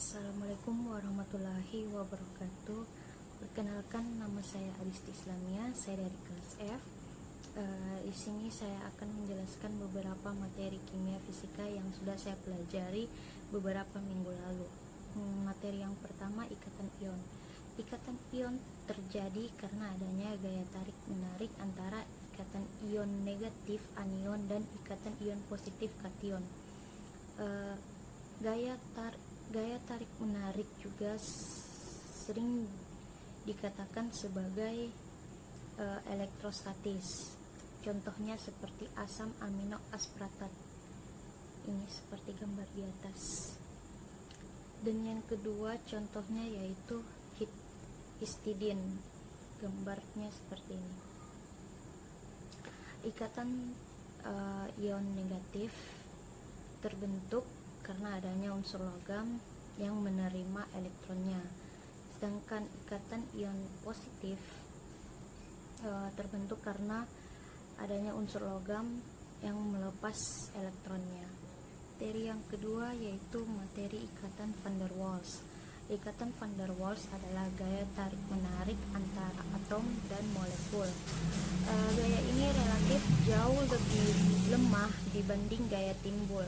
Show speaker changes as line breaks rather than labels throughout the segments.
Assalamualaikum warahmatullahi wabarakatuh. Perkenalkan, nama saya Adisti Islamia, saya dari kelas F. Di sini saya akan menjelaskan beberapa materi kimia fisika yang sudah saya pelajari beberapa minggu lalu. Materi yang pertama, ikatan ion. Ikatan ion terjadi karena adanya gaya tarik menarik antara ikatan ion negatif anion dan ikatan ion positif kation. Gaya tarik menarik juga sering dikatakan sebagai elektrostatis. Contohnya seperti asam amino aspartat. Ini seperti gambar di atas. Dan yang kedua contohnya yaitu histidine. Gambarnya seperti ini. Ikatan ion negatif terbentuk karena adanya unsur logam yang menerima elektronnya, sedangkan ikatan ion positif terbentuk karena adanya unsur logam yang melepas elektronnya. Materi yang kedua yaitu materi ikatan van der Waals. Ikatan van der Waals adalah gaya tarik menarik antara atom dan molekul. Gaya ini relatif jauh lebih lemah dibanding gaya timbul.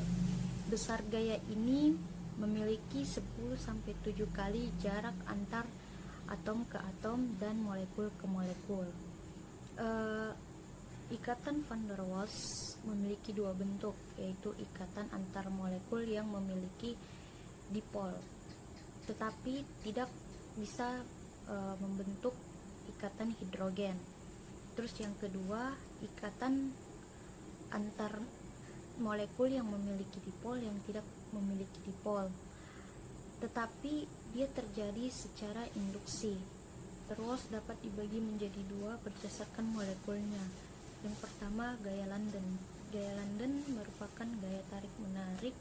Besar gaya ini memiliki 10-7 kali jarak antar atom ke atom dan molekul ke molekul. Ikatan van der Waals memiliki dua bentuk, yaitu ikatan antar molekul yang memiliki dipol, tetapi tidak bisa membentuk ikatan hidrogen. Terus yang kedua, ikatan antar molekul yang memiliki dipol yang tidak memiliki dipol, tetapi dia terjadi secara induksi. Terus dapat dibagi menjadi dua berdasarkan molekulnya. Yang pertama, gaya London. Gaya London merupakan gaya tarik menarik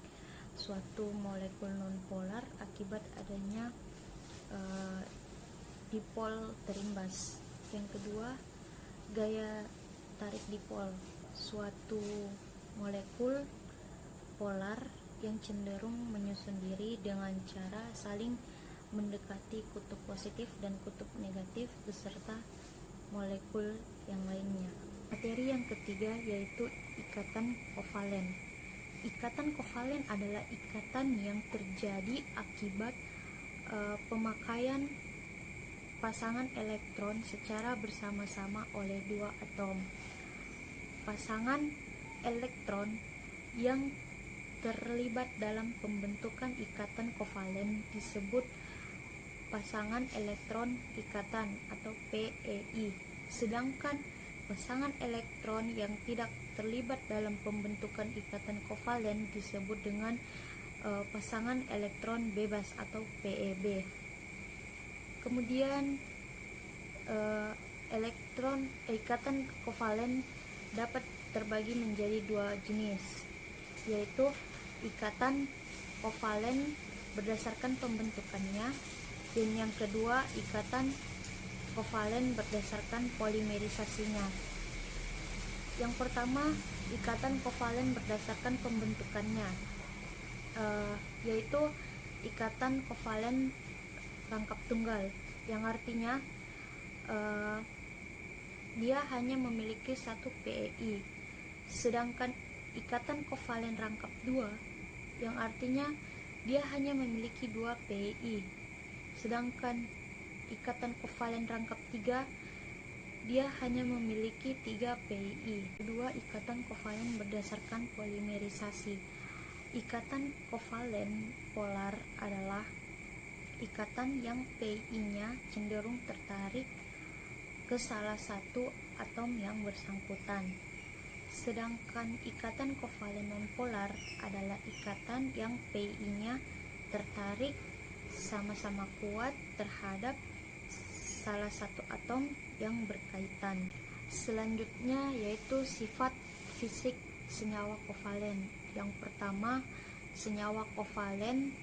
suatu molekul nonpolar akibat adanya dipol terimbas. Yang kedua, gaya tarik dipol, suatu molekul polar yang cenderung menyusun diri dengan cara saling mendekati kutub positif dan kutub negatif beserta molekul yang lainnya. Materi yang ketiga yaitu ikatan kovalen. Ikatan kovalen adalah ikatan yang terjadi akibat pemakaian pasangan elektron secara bersama-sama oleh dua atom. Pasangan elektron yang terlibat dalam pembentukan ikatan kovalen disebut pasangan elektron ikatan atau PEI, sedangkan pasangan elektron yang tidak terlibat dalam pembentukan ikatan kovalen disebut dengan pasangan elektron bebas atau PEB. Kemudian ikatan kovalen dapat terbagi menjadi dua jenis, yaitu ikatan kovalen berdasarkan pembentukannya, dan yang kedua ikatan kovalen berdasarkan polimerisasinya. Yang pertama, ikatan kovalen berdasarkan pembentukannya, yaitu ikatan kovalen rangkap tunggal, yang artinya dia hanya memiliki satu PEI. Sedangkan ikatan kovalen rangkap 2 yang artinya dia hanya memiliki 2 PEI. Sedangkan ikatan kovalen rangkap 3 dia hanya memiliki 3 PEI. Kedua, ikatan kovalen berdasarkan polimerisasi. Ikatan kovalen polar adalah ikatan yang PEI-nya cenderung tertarik ke salah satu atom yang bersangkutan. Sedangkan ikatan kovalen nonpolar adalah ikatan yang PEI-nya tertarik sama-sama kuat terhadap salah satu atom yang berkaitan. Selanjutnya yaitu sifat fisik senyawa kovalen. Yang pertama, senyawa kovalen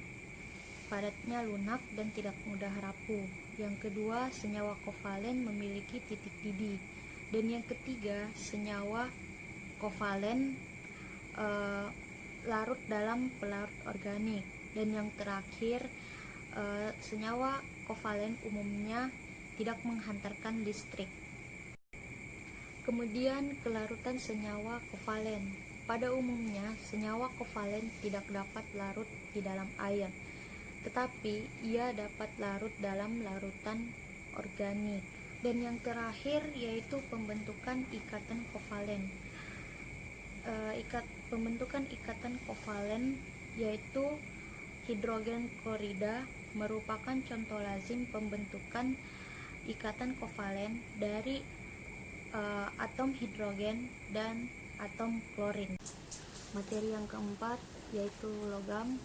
padatnya lunak dan tidak mudah rapuh. Yang kedua, senyawa kovalen memiliki titik didih. Dan yang ketiga, senyawa kovalen larut dalam pelarut organik. Dan yang terakhir, senyawa kovalen umumnya tidak menghantarkan listrik. Kemudian kelarutan senyawa kovalen. Pada umumnya senyawa kovalen tidak dapat larut di dalam air, tetapi ia dapat larut dalam larutan organik. Dan yang terakhir yaitu pembentukan ikatan kovalen. Pembentukan ikatan kovalen yaitu hidrogen klorida merupakan contoh lazim pembentukan ikatan kovalen dari atom hidrogen dan atom klorin. Materi yang keempat yaitu logam.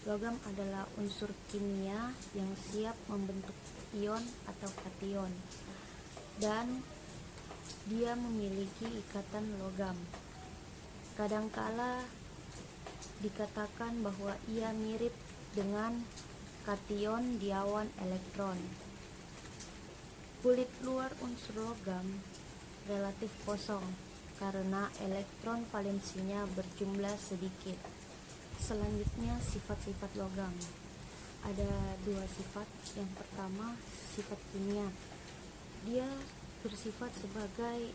Logam adalah unsur kimia yang siap membentuk ion atau kation, dan dia memiliki ikatan logam. Kadangkala dikatakan bahwa ia mirip dengan kation di awan elektron. Kulit luar unsur logam relatif kosong karena elektron valensinya berjumlah sedikit. Selanjutnya sifat-sifat logam. Ada dua sifat. Yang pertama sifat kimia. Dia bersifat sebagai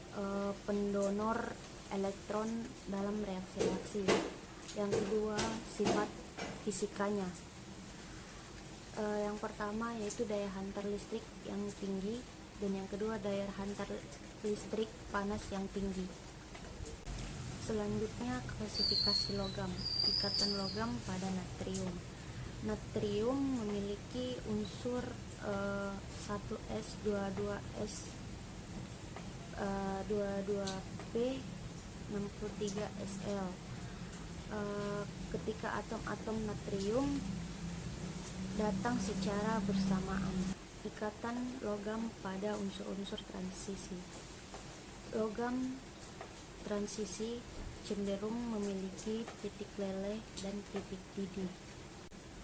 pendonor elektron dalam reaksi-reaksi. Yang kedua sifat fisikanya. Yang pertama yaitu daya hantar listrik yang tinggi, dan yang kedua daya hantar listrik panas yang tinggi. Selanjutnya klasifikasi logam. Ikatan logam pada natrium. Natrium memiliki unsur 1s 22s 22p 63sl. Ketika atom-atom natrium datang secara bersamaan. Ikatan logam pada unsur-unsur transisi. Logam transisi cenderung memiliki titik leleh dan titik didih.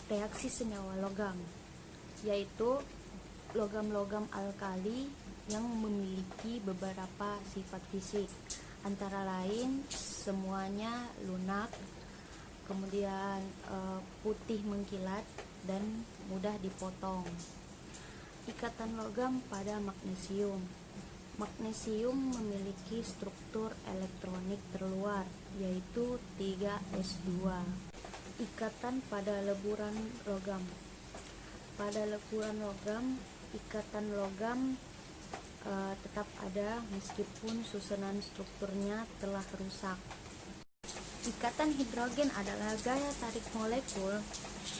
Reaksi senyawa logam, yaitu logam-logam alkali yang memiliki beberapa sifat fisik, antara lain semuanya lunak, kemudian putih mengkilat dan mudah dipotong. Ikatan logam pada magnesium. Magnesium memiliki struktur elektronik terluar, yaitu 3s2. Ikatan pada leburan logam. Pada leburan logam, ikatan logam tetap ada meskipun susunan strukturnya telah rusak. Ikatan hidrogen adalah gaya tarik molekul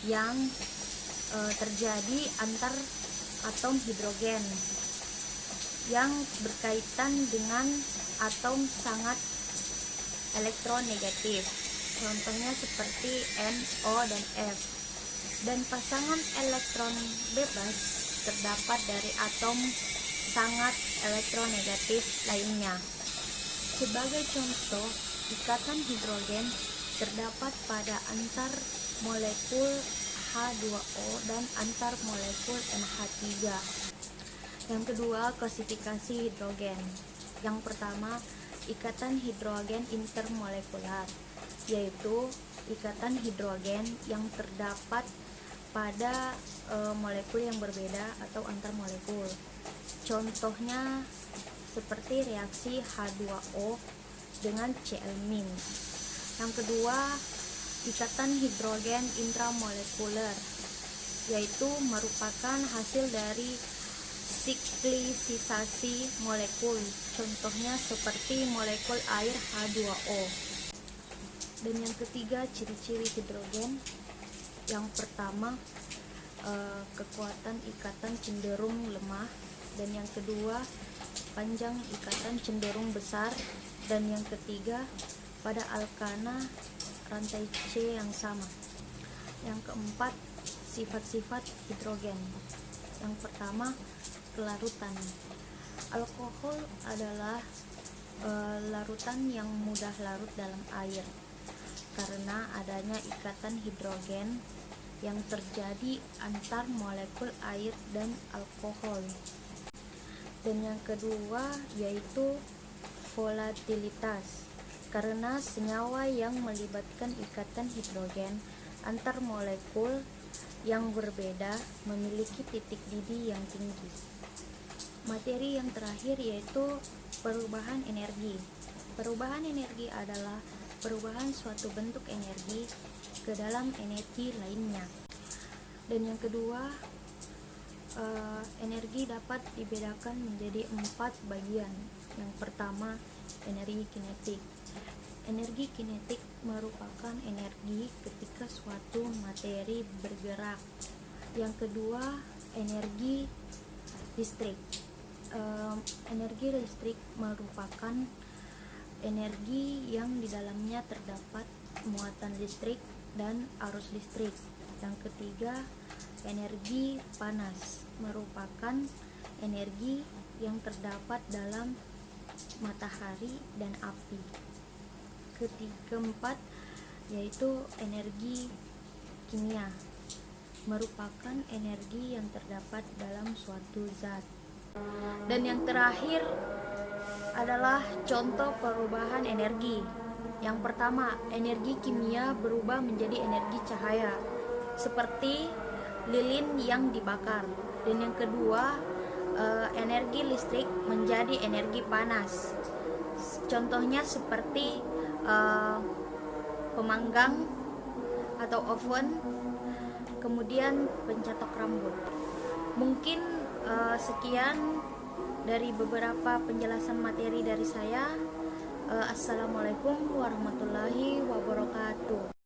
yang terjadi antar atom hidrogen yang berkaitan dengan atom sangat elektronegatif. Contohnya seperti NO dan F. Dan pasangan elektron bebas terdapat dari atom sangat elektronegatif lainnya. Sebagai contoh, ikatan hidrogen terdapat pada antar molekul H2O dan antar molekul NH3. Yang kedua, klasifikasi hidrogen. Yang pertama, ikatan hidrogen intermolekular, yaitu ikatan hidrogen yang terdapat pada molekul yang berbeda atau antar molekul. Contohnya seperti reaksi H2O dengan Cl-. Yang kedua, ikatan hidrogen intramolekuler, yaitu merupakan hasil dari siklisisasi molekul. Contohnya seperti molekul air H2O. Dan yang ketiga, ciri-ciri hidrogen. Yang pertama, kekuatan ikatan cenderung lemah, dan yang kedua, panjang ikatan cenderung besar, dan yang ketiga, pada alkana rantai C yang sama. Yang keempat, sifat-sifat hidrogen. Yang pertama, kelarutan. Alkohol adalah larutan yang mudah larut dalam air karena adanya ikatan hidrogen yang terjadi antar molekul air dan alkohol. Dan yang kedua yaitu volatilitas, karena senyawa yang melibatkan ikatan hidrogen antar molekul yang berbeda memiliki titik didih yang tinggi. Materi yang terakhir yaitu perubahan energi. Perubahan energi adalah perubahan suatu bentuk energi ke dalam energi lainnya. Dan yang kedua, energi dapat dibedakan menjadi 4 bagian. Yang pertama, energi kinetik. Energi kinetik merupakan energi ketika suatu materi bergerak. Yang kedua, energi listrik. Energi listrik merupakan energi yang di dalamnya terdapat muatan listrik dan arus listrik. Yang ketiga, energi panas merupakan energi yang terdapat dalam matahari dan api. Keempat, yaitu energi kimia, merupakan energi yang terdapat dalam suatu zat. Dan yang terakhir adalah contoh perubahan energi. Yang pertama, energi kimia berubah menjadi energi cahaya, seperti lilin yang dibakar. Dan yang kedua, energi listrik menjadi energi panas. Contohnya seperti pemanggang atau oven, kemudian pencetok rambut. Mungkin sekian dari beberapa penjelasan materi dari saya. Assalamualaikum warahmatullahi wabarakatuh.